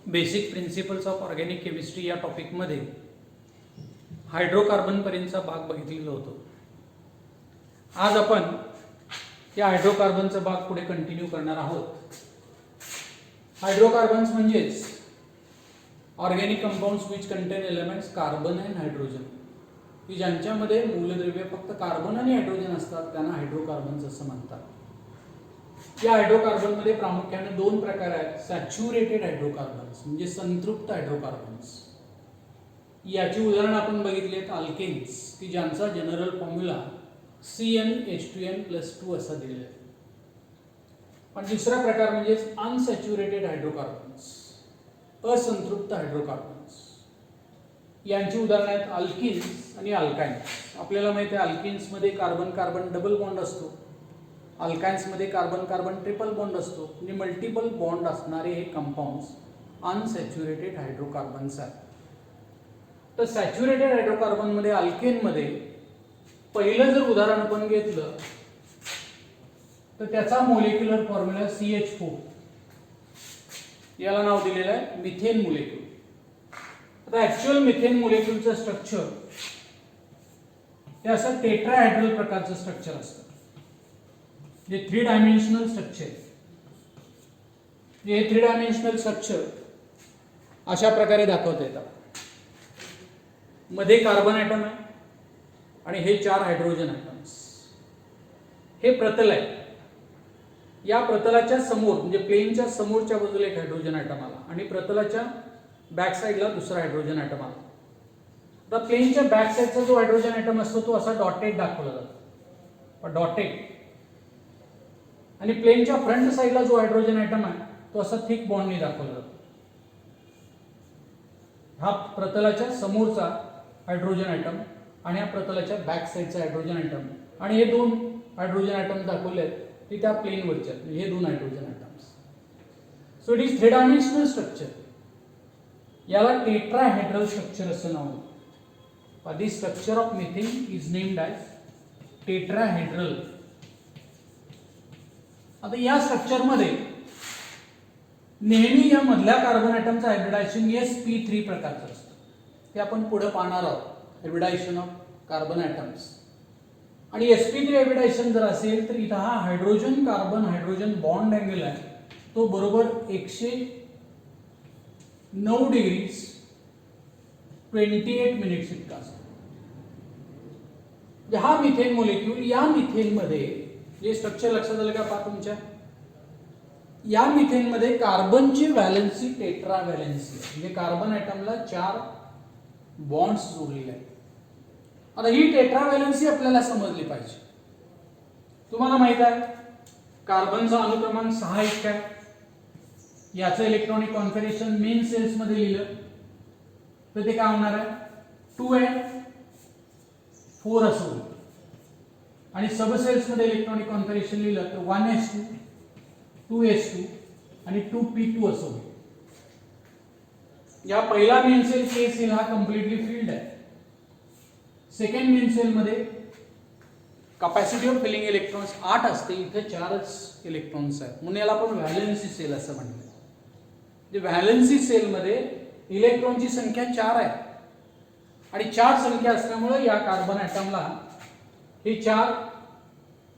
Basic principles of organic chemistry या टॉपिकमध्ये हायड्रोकार्बनपर्यंतचा भाग बघितलेला होतो. आज आपण या हायड्रोकार्बनचा भाग पुढे कंटिन्यू करणार आहोत. हायड्रोकार्बन्स म्हणजेच organic compounds which contain elements carbon and hydrogen, की ज्यांच्यामध्ये मूलद्रव्य फक्त कार्बन आणि हायड्रोजन असतात त्यांना हायड्रोकार्बन्स असं म्हणतात. या हायड्रोकार्बनमध्ये प्रामुख्याने दोन प्रकार आहेत. सॅच्युरेटेड हायड्रोकार्बन्स म्हणजे संतृप्त हायड्रोकार्बन्स. याची उदाहरण आपण बघितलेत अल्केन्स, की ज्यांचा जनरल फॉर्म्युला CnH2n+2 असा दिलेला आहे. पण दुसरा प्रकार म्हणजे अनसॅच्युरेटेड हायड्रोकार्बन्स, असंतृप्त हायड्रोकार्बन्स. यांची उदाहरणं आहेत अल्किन्स आणि अल्काइन्स. आपल्याला माहिती आहे अल्किन्समध्ये कार्बन कार्बन डबल बॉन्ड असतो, अल्काइन्समध्ये कार्बन कार्बन ट्रिपल बॉन्ड असतो. म्हणजे मल्टिपल बॉन्ड असणारे हे कंपाऊंड्स अनसॅच्युरेटेड हायड्रोकार्बन्स आहेत. तर सॅच्युरेटेड हायड्रोकार्बनमध्ये अल्केनमध्ये पहिलं जर उदाहरण आपण घेतलं तर त्याचा मोलेक्युलर फॉर्म्युला CH4. याला नाव दिलेलं आहे मिथेन मोलेक्यूल. आता ऍक्च्युअल मिथेन मोलेक्यूलचं स्ट्रक्चर हे असं टेट्राहेड्रल प्रकारचं स्ट्रक्चर असतं. जे 3 डायमेन्शनल स्ट्रक्चर. हे 3 डायमेन्शनल स्ट्रक्चर अशा प्रकारे दाखवता येतात. मध्ये कार्बन ॲटम आहे आणि हे 4 हायड्रोजन ॲटम्स. हे प्रतल आहे. या प्रतलाच्या समोर म्हणजे प्लेनच्या समोरच्या बाजूला एक हायड्रोजन ॲटम आला आणि प्रतलाच्या बॅक साईडला दुसरा हायड्रोजन ॲटम आला. आता प्लेनच्या बॅक साईडचा जो हायड्रोजन ॲटम असतो तो असा डॉटेड दाखवला जातो, डॉटेड. आणि प्लेनच्या फ्रंट साईडला जो हायड्रोजन ॲटम आहे तो असा थिक बॉन्डने दाखवला जातो. हा प्रतलाच्या समोरचा हायड्रोजन ॲटम आणि या प्रतलाच्या बॅक साईडचा हायड्रोजन ॲटम. आणि हे 2 हायड्रोजन ॲटम दाखवले आहेत ते त्या प्लेनवरचे आहेत. हे 2 hydrogen atoms. So it is 3 dimensional structure. याला टेट्राहेड्रल स्ट्रक्चर असं नाव आहे. The structure of methane is named as tetrahedral. आता या स्ट्रक्चर मध्ये नेहमी या मधल्या कार्बन ॲटमचं हायब्रिडायझेशन sp3 प्रकारचं असतं. ते आपण पुढे पाहणार आहोत, हायब्रिडायझेशन ऑफ कार्बन ॲटम्स. आणि sp3 हायब्रिडायझेशन जर असेल तर इथं हा hydrogen carbon hydrogen bond angle आहे तो बरोबर 109 डिग्री 28 मिनिट्स इतका असतो. हा मिथेन मोलेक्यूल, या मिथेन मध्ये जे स्ट्रक्चर लक्षात आलं का पहा तुमच्या, या मिथेन मध्ये कार्बनची व्हॅलेन्सी टेट्रा व्हॅलेन्सी म्हणजे कार्बन ॲटमला 4 बॉन्ड्स जोडलेले आहेत. आता ही टेट्रा व्हॅलेन्सी आपल्याला समजली पाहिजे. तुम्हाला माहित आहे कार्बनचा अणुक्रमांक 6 इतका आहे. याचं इलेक्ट्रॉनिक कॉन्फिगरेशन मेन सेल्स मध्ये लिहिलं तर ते काय होणार आहे 2n4 असं होईल. आणि सब सेल्स मध्ये इलेक्ट्रॉनिक कॉन्फिगरेशन लिहिलं तर 1s2 2s2 आणि 2p2 असं होईल. या पहिला मेन सेल के सेल हा कम्प्लिटली फिल्ड आहे. सेकंड मेन सेल मध्ये कॅपॅसिटी ऑफ फिलिंग इलेक्ट्रॉन्स 8 असते, इथे 4च इलेक्ट्रॉन्स आहेत म्हणून याला आपण व्हॅलेन्सी सेल असं म्हणतो. जे व्हॅलेन्सी सेल मध्ये इलेक्ट्रॉनची संख्या 4 आहे आणि 4 संख्या असल्यामुळे या कार्बन ॲटमला हे 4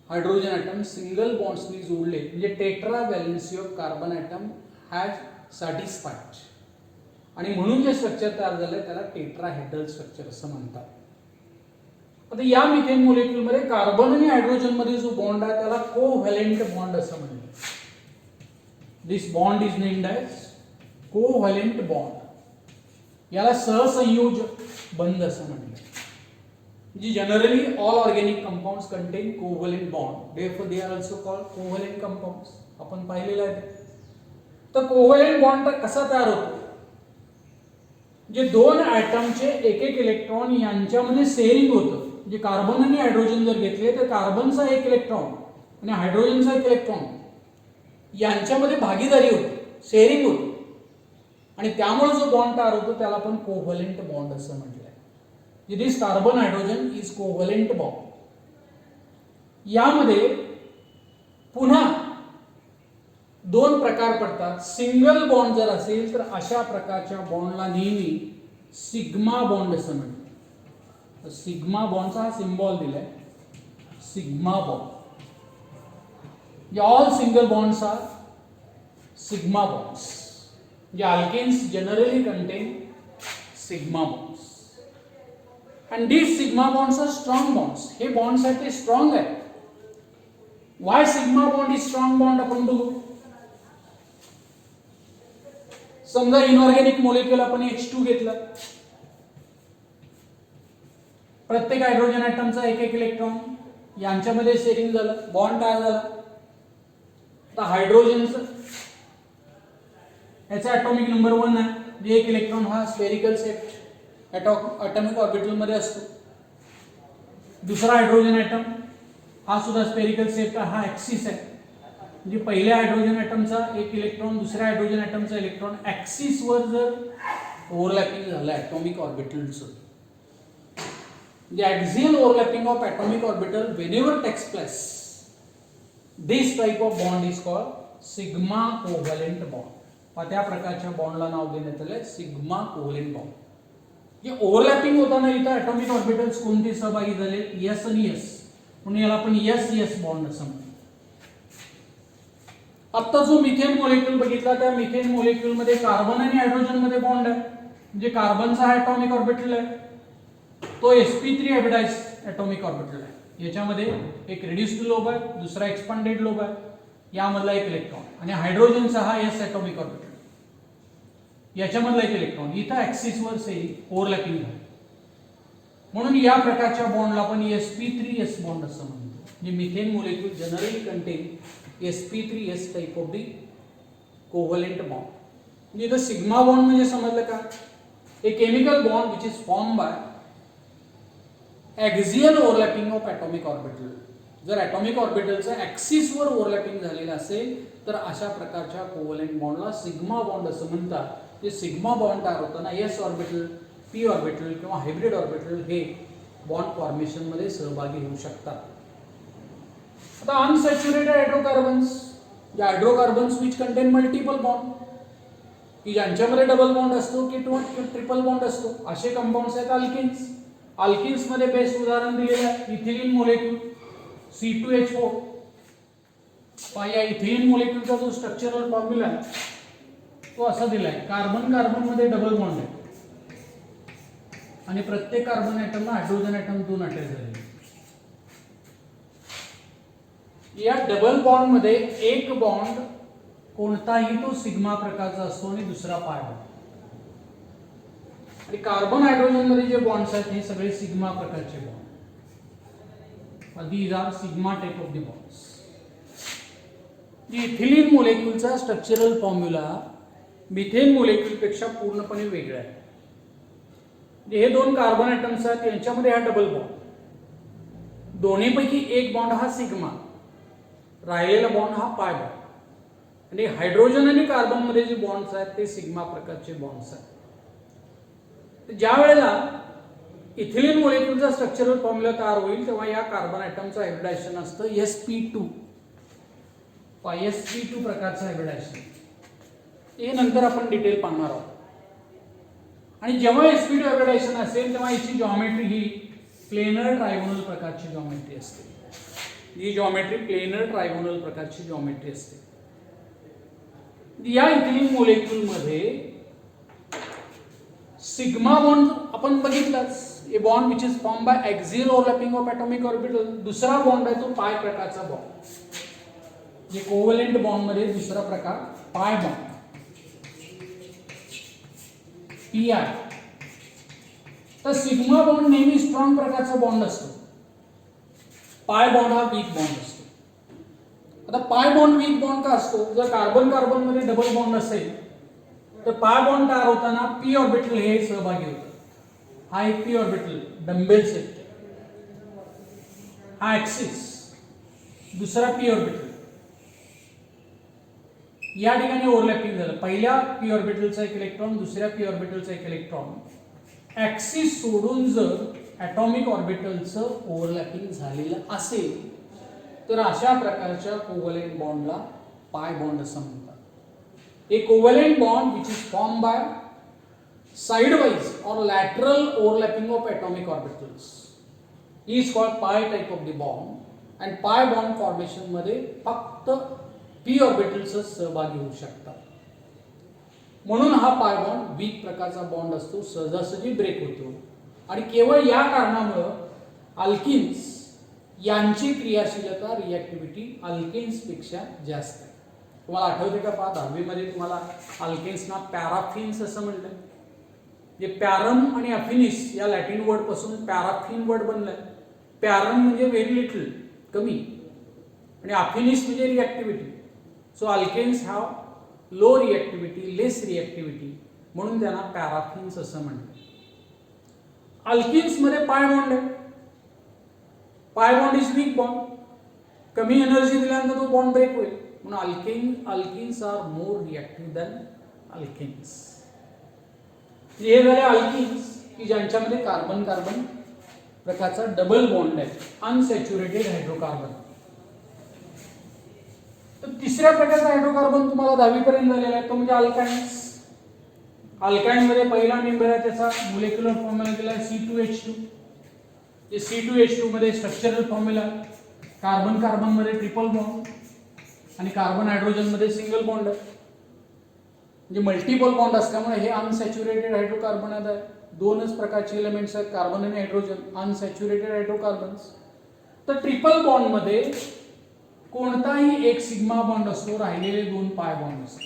हायड्रोजन ॲटम सिंगल बॉन्ड्सनी जोडले म्हणजे tetra valency of carbon atom has satisfied. आणि म्हणून जे स्ट्रक्चर तयार झालंय त्याला टेट्राहेड्रल स्ट्रक्चर असं म्हणतात. आता या मिथेन मोलेक्यूल मध्ये कार्बन आणि हायड्रोजन मध्ये जो बॉन्ड आहे त्याला कोव्हॅलेंट बॉन्ड असं म्हणतात. This bond is named as covalent bond. याला सहसंयोजक बंध असं म्हणतात. जी generally all organic compounds contain covalent bond, therefore they are also called covalent compounds. आपण पाहिलेलं आहे. तर कोव्हॅलेंट बॉन्ड कसा तयार होतो, जे 2 ॲटमचे एक इलेक्ट्रॉन यांच्यामध्ये शेअरिंग होतं. म्हणजे कार्बन आणि हायड्रोजन जर घेतले तर कार्बनचा 1 इलेक्ट्रॉन आणि हायड्रोजनचा 1 इलेक्ट्रॉन यांच्यामध्ये भागीदारी होते, शेअरिंग होते. आणि त्यामुळे जो बॉन्ड तयार होतो त्याला आपण कोव्हॅलेंट बॉन्ड असं म्हटलंय. This carbon hydrogen is covalent bond. यामध्ये पुन्हा दोन प्रकार पडतात. सिंगल बॉन्ड जर असेल तर अशा प्रकारच्या बॉन्डला नेहमी सिग्मा बॉन्ड असं म्हणतात. सिग्मा बॉन्डचा हा सिम्बॉल दिलाय, sigma bond. All single bonds are sigma bonds. Alkanes generally contain sigma bonds and these sigma bonds are strong bonds. हे बॉन्ड्स आहेत ते स्ट्रॉंग आहेत. why sigma bond is strong bond आपण बघू. समजा इनऑर्गॅनिक मॉलिक्यूल आपण H2 घेतला, प्रत्येक हायड्रोजन ॲटमचा एक एक इलेक्ट्रॉन यांच्यामध्ये शेअरिंग झालं, बॉन्ड तयार झाला. तर हायड्रोजनचं याचा ॲटॉमिक नंबर 1 आहे, जे एक इलेक्ट्रॉन हा स्फेरिकल शेप ॲटॉमिक ऑर्बिटल मध्ये असतो. दुसरा हायड्रोजन ॲटम हा सुद्धा स्फेरिकल शेपचा, हा ॲक्सिस आहे. म्हणजे पहिल्या हायड्रोजन ॲटमचा एक इलेक्ट्रॉन दुसऱ्या हायड्रोजन ॲटमचा इलेक्ट्रॉन ॲक्सिस वर जर ओव्हरलॅपिंग झालं atomic ऑर्बिटलचं, the axial overlapping of atomic orbital whenever takes place, this type of bond is called sigma covalent bond. त्या प्रकारच्या बॉन्डला नाव देण्यात आले सिग्मा कोव्हलेंट बॉन्ड. जे ओव्हरलॅपिंग होताना इथं ॲटॉमिक ऑर्बिटल्स कोणते सहभागी झाले, एस आणि एस, म्हणून याला आपण एस एस बॉन्ड असं म्हणतो. आता जो मिथेन मॉलिक्यूल बघितला, त्या मिथेन मॉलिक्यूल मध्ये कार्बन आणि हायड्रोजन मध्ये बॉन्ड आहे. म्हणजे कार्बनचा हा ॲटॉमिक ऑर्बिटल आहे, तो sp3 हायब्रिडाइज ॲटॉमिक ऑर्बिटल आहे. याच्यामध्ये एक रिड्युस्ड लोब आहे, दुसरा एक्सपांडेड लोब आहे, यामधला एक इलेक्ट्रॉन. आणि हायड्रोजनचा हा एस ॲटॉमिक ऑर्बिटल, याच्यामधला एक इलेक्ट्रॉन. इथं ऍक्सिस वर ओव्हरलॅपिंग आहे, म्हणून या प्रकारच्या बॉन्डला आपण sp3s बॉन्ड असं म्हणतो. म्हणजे methane molecule generally contain sp3s type of the covalent bond. म्हणजे इथं सिग्मा बॉन्ड म्हणजे समजलं का, a chemical bond which is form by axial overlapping of atomic orbital. जर ॲटॉमिक ऑर्बिटलचं ॲक्सिस वर ओव्हरलॅपिंग झालेलं असेल तर अशा प्रकारच्या कोव्हलेंट बॉन्डला सिग्मा बॉन्ड असं म्हणतात. जे सिग्मा बॉन्ड तयार होताना एस ऑर्बिटल, पी ऑर्बिटल किंवा हायब्रिड ऑर्बिटल हे बॉन्ड फॉर्मेशन मध्ये सहभागी होऊ शकतात. आता अनसॅच्युरेटेड हायड्रोकार्बन्स, जे hydrocarbons which contain multiple bond, की ज्यांच्यामध्ये डबल बॉन्ड असतो किंवा ट्रिपल बॉन्ड असतो, असे कंपाऊंड्स आहेत अल्किन्स. अल्किन्स मध्ये बेस्ट उदाहरण दिलेलं आहे इथिलीन मॉलिक्यूल C2H4. या इथिलीन मॉलिक्यूलचा जो स्ट्रक्चरल फॉर्म्युला आहे तो असा दिलाय, कार्बन कार्बन मध्ये डबल बॉन्ड आहे आणि प्रत्येक कार्बन ॲटमला हायड्रोजन ॲटम 2 अटॅच झाले. या डबल बॉन्ड मध्ये एक बॉन्ड कोणताही तो सिग्मा प्रकारचा असतो आणि दुसरा पाय बॉन्ड. आणि कार्बन हायड्रोजन मध्ये जे बॉन्ड्स आहेत हे सगळे सिग्मा प्रकारचे bond. These are sigma type of the bonds. Ethylene मॉलिक्यूलचा स्ट्रक्चरल फॉर्म्युला मिथेन मॉलिक्यूल पेक्षा पूर्णपणे वेगळा आहे. हे दोन कार्बन ॲटम्स आहेत, यांच्यामध्ये हा डबल बॉन्ड, दोन्हीपैकी एक बॉन्ड हा सिग्मा, राहिलेला बॉन्ड हा पाय बॉन्ड. आणि हायड्रोजन आणि कार्बन मध्ये जे बॉन्ड्स आहेत ते सिग्मा प्रकारचे बॉन्ड्स आहेत. ज्या वेळेला इथिलीन मॉलिक्यूलचा स्ट्रक्चरल फॉर्म्युला तयार होईल तेव्हा या कार्बन ॲटमचं हायब्रिडायझेशन असतं sp2. sp2 प्रकारचं हायब्रिडायझेशन हे नंतर आपण डिटेल पाहणार आहोत. आणि जेव्हा sp2 हायब्रिडायझेशन असेल तेव्हा याची जॉमेट्री ही प्लेनर ट्रायगोनल प्रकारची जॉमेट्री असते. ही जॉमेट्री प्लेनर ट्रायगोनल प्रकारची जॉमेट्री असते. या इथिलीन मॉलिक्यूल मध्ये सिग्मा बॉन्ड आपण बघितलाच, a bond which is form by axial overlapping of atomic orbital. दुसरा बॉन्ड आहे तो पाय प्रकारचा बॉन्ड. जे कोव्हलेंट बॉन्ड मध्ये दुसरा प्रकार पाय बॉन्ड, PI. तर सिग्मा बॉन्ड नेहमी स्ट्रॉंग प्रकारचा बॉन्ड असतो, पाय बॉन्ड हा वीक बॉन्ड असतो. आता पाय बॉन्ड वीक बॉन्ड का असतो, जर कार्बन कार्बन मध्ये डबल बॉन्ड असेल तर पाय बॉन्ड तयार होताना पी ऑर्बिटल हे सहभागी होतात. हा एक पी ऑर्बिटल डंबेल सेट, हा ऍक्सिस, दुसरा पी ऑर्बिटल. या ठिकाणी ओव्हरलॅपिंग झालं, पहिल्या पी ऑर्बिटलचा एक इलेक्ट्रॉन, दुसऱ्या पी ऑर्बिटलचा एक इलेक्ट्रॉन. ऍक्सिस सोडून जर ॲटॉमिक ऑर्बिटलचं ओव्हरलॅपिंग झालेलं असेल तर अशा प्रकारच्या कोव्हलेंट बॉन्डला पाय बॉन्ड असं म्हणतात. A covalent bond which is form by sidewise or lateral overlapping of atomic orbitals is called pi type of the bond. and pi bond formation मध्ये फक्त p orbitals सहभागी होऊ शकतात. म्हणून हा पाय बॉन्ड वीक प्रकारचा बॉन्ड असतो, सहजासहजी ब्रेक होतो. आणि केवळ या कारणामुळे अल्किन्स यांची क्रियाशीलता रिॲक्टिव्हिटी अल्केन्स पेक्षा जास्त आहे. तुम्हाला आठवते का पहा 10वी मध्ये तुम्हाला अल्केन्सना पॅराफिन्स असं म्हणलं. जे पॅरम आणि अफिनिस या लॅटिन वर्ड पासून पॅराफिन वर्ड बनलाय. पॅरम म्हणजे व्हेरी लिटल, कमी, आणि अफिनिस म्हणजे रिॲक्टिव्हिटी. सो अल्केन्स हॅव लो रिॲक्टिव्हिटी, लेस रिॲक्टिव्हिटी, म्हणून त्यांना पॅराफिन्स असं म्हणतात. अल्किन्स मध्ये पाय बॉन्ड आहे. Pi bond is weak bond. कमी एनर्जी दिल्यानंतर तो बॉन्ड ब्रेक होईल. म्हणून alkenes are more reactive than alkanes. हे झाले अल्किन्स की ज्यांच्यामध्ये कार्बन कार्बन प्रकारचा डबल बॉन्ड आहे, अनसॅच्युरेटेड हायड्रोकार्बन. तर तिसऱ्या प्रकारचा हायड्रोकार्बन तुम्हाला 10वी पर्यंत झालेला आहे, तो म्हणजे अल्काइन्स. अल्काइन मध्ये पहिला मेंबर आहे, त्याचा मोलेक्युलर फॉर्म्युला दिला आहे C2H2. जे C2H2 मध्ये स्ट्रक्चरल फॉर्म्युला कार्बन कार्बन मध्ये ट्रिपल बॉन्ड आणि कार्बन हायड्रोजन मध्ये सिंगल बॉन्ड आहे. म्हणजे मल्टिपल बॉन्ड असल्यामुळे हे अनसॅच्युरेटेड हायड्रोकार्बन आहे. दोनच प्रकारचे एलिमेंट्स आहेत, कार्बन आणि हायड्रोजन, अनसॅच्युरेटेड हायड्रोकार्बन्स. तर ट्रिपल बॉन्ड मध्ये कोणताही एक सिग्मा बॉन्ड असतो, राहिलेले 2 पाय बॉन्ड असतात.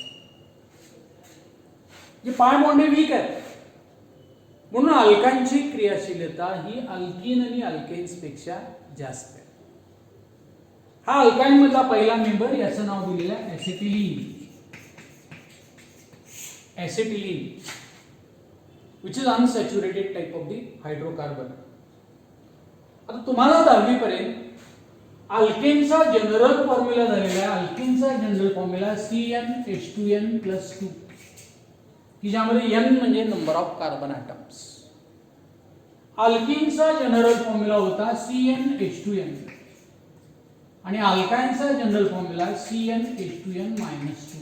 जे पाय बॉन्ड हे वीक आहेत, म्हणून अल्काइनची क्रियाशीलता ही अल्किन आणि अल्केन्स पेक्षा जास्त आहे. हा अल्काइन मधला पहिला मेंबर, याचं नाव दिलेलं आहे acetylene. Acetylene which is unsaturated type of the hydrocarbon. आता तुम्हाला 10वी पर्यंत अल्केनचा जनरल फॉर्म्युला झालेला आहे. अल्केनचा जनरल फॉर्म्युला CnH2n+2, की ज्यामध्ये n म्हणजे नंबर ऑफ कार्बन ॲटम्स. अल्किनचा जनरल फॉर्म्युला होता CnH2n आणि अल्काइनचा जनरल फॉर्म्युला CnH2n-2.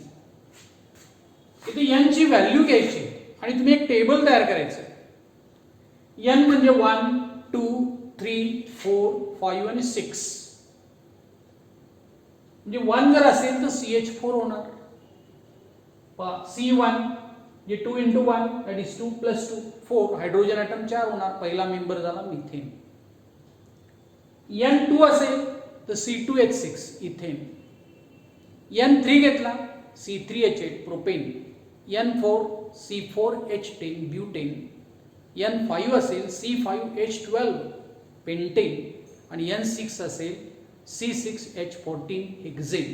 इथे n ची व्हॅल्यू घ्यायची आणि तुम्ही एक टेबल तयार करायचं. n म्हणजे 1, 2, 3, 4, 5 आणि 6. म्हणजे 1 जर असेल तर CH4 होणार. C1 म्हणजे 2 × 1 दॅट इज 2 + 2 4. हायड्रोजन ॲटम 4 होणार. पहिला मेंबर झाला मिथेन. N2 असेल तर C2H6 इथेन. N3 घेतला C3H8 propane. N4 C4H10 butane. N5 असेल C5H12 पेंटेन आणि N6 असेल C6H14 हेक्झेन.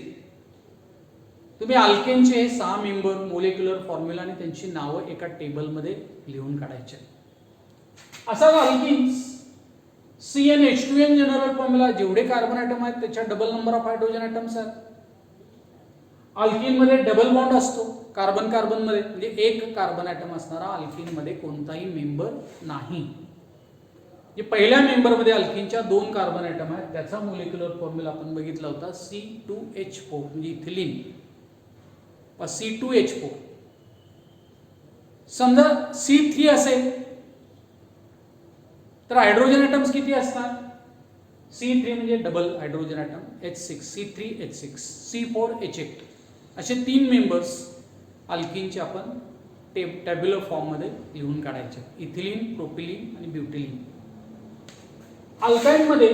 तुम्ही अल्केनचे हे 6 मेंबर, मोलेक्युलर फॉर्म्युला आणि त्यांची नावं एका टेबलमध्ये लिहून काढायचे. असा अल्किन्स CnH2n जनरल फॉर्म्युला, जेवढे कार्बन ॲटम आहेत त्याच्या double number of hydrogen atoms आहेत. अल्किन मध्ये डबल बॉन्ड असतो कार्बन कार्बन मध्ये, म्हणजे एक कार्बन ॲटम असणारा अल्किन मध्ये कोणताही मेंबर नाही. जे पहिल्या मेंबर मध्ये अल्किनच्या 2 कार्बन ॲटम आहेत, त्याचा मोलेक्युलर फॉर्म्युला आपण बघितला होता C2H4 म्हणजे इथिलीन. C2H4. समजा C3 असेल तर हायड्रोजन ॲटम्स किती असतात? C3 म्हणजे double hydrogen item H6, C3H6, C4H8 असे 3 मेंबर्स अल्किनचे आपण टॅब्युलर फॉर्म मध्ये लिहून काढायचे. इथिलीन, प्रोपिलीन आणि ब्युटिलीन. अल्काइन मध्ये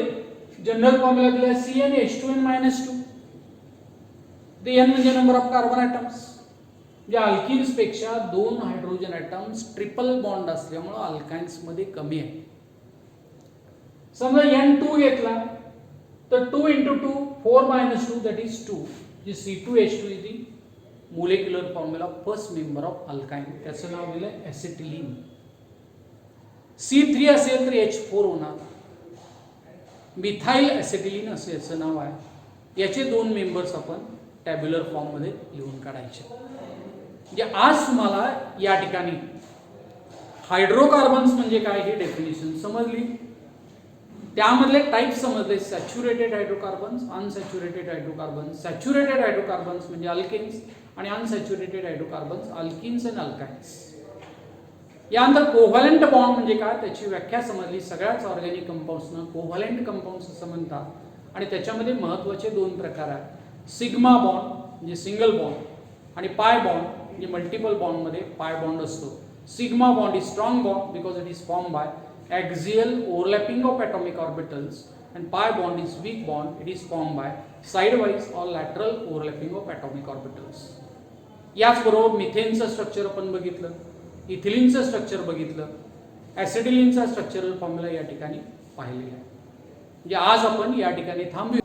जनरल फॉर्म्युला दिला CnH2n-2. ते n म्हणजे नंबर ऑफ कार्बन ॲटम्स. म्हणजे अल्किन्स पेक्षा 2 हायड्रोजन ॲटम्स ट्रिपल बॉन्ड असल्यामुळे अल्काइन्स मध्ये कमी आहे. समजा N2 घेतला तर 2 × 2 4 - 2 दॅट इज 2. जे C2H2 is the molecular formula first member of alkyne. त्याचं नाव दिलं ऍसिटिलीन. C3 असेल तर H4 होणार. मिथाइल ऍसिटिलीन असे याचं नाव आहे. याचे 2 मेंबर्स आपण टॅब्युलर फॉर्म मध्ये लिहून काढायचे. म्हणजे आज तुम्हाला या ठिकाणी हायड्रोकार्बन्स म्हणजे काय ही डेफिनेशन समजली. त्यामधले टाईप समजले, saturated hydrocarbons, unsaturated hydrocarbons. Saturated hydrocarbons म्हणजे अल्केन्स आणि unsaturated hydrocarbons alkenes and alkynes. यानंतर कोव्हॅलंट बॉन्ड म्हणजे काय त्याची व्याख्या समजली. सगळ्याच ऑर्गॅनिक कंपाऊंड्सना कोव्हॅलंट कंपाऊंड्स असं म्हणतात आणि त्याच्यामध्ये महत्त्वाचे 2 प्रकार आहेत. सिग्मा बॉन्ड म्हणजे सिंगल बॉन्ड आणि पाय बॉन्ड म्हणजे मल्टिपल बॉन्डमध्ये पाय बॉन्ड असतो. Sigma bond is strong bond because it is form bye axial overlapping of atomic orbitals, and pi bond is weak bond, it is formed by sidewise or lateral overlapping of atomic orbitals. याचबरोबर मिथेनचं structure आपण बघितलं, इथिलीनचं structure बघितलं, ॲसिडिलिनचा structural formula या ठिकाणी पाहिलेला आहे. म्हणजे आज आपण या ठिकाणी थांबू.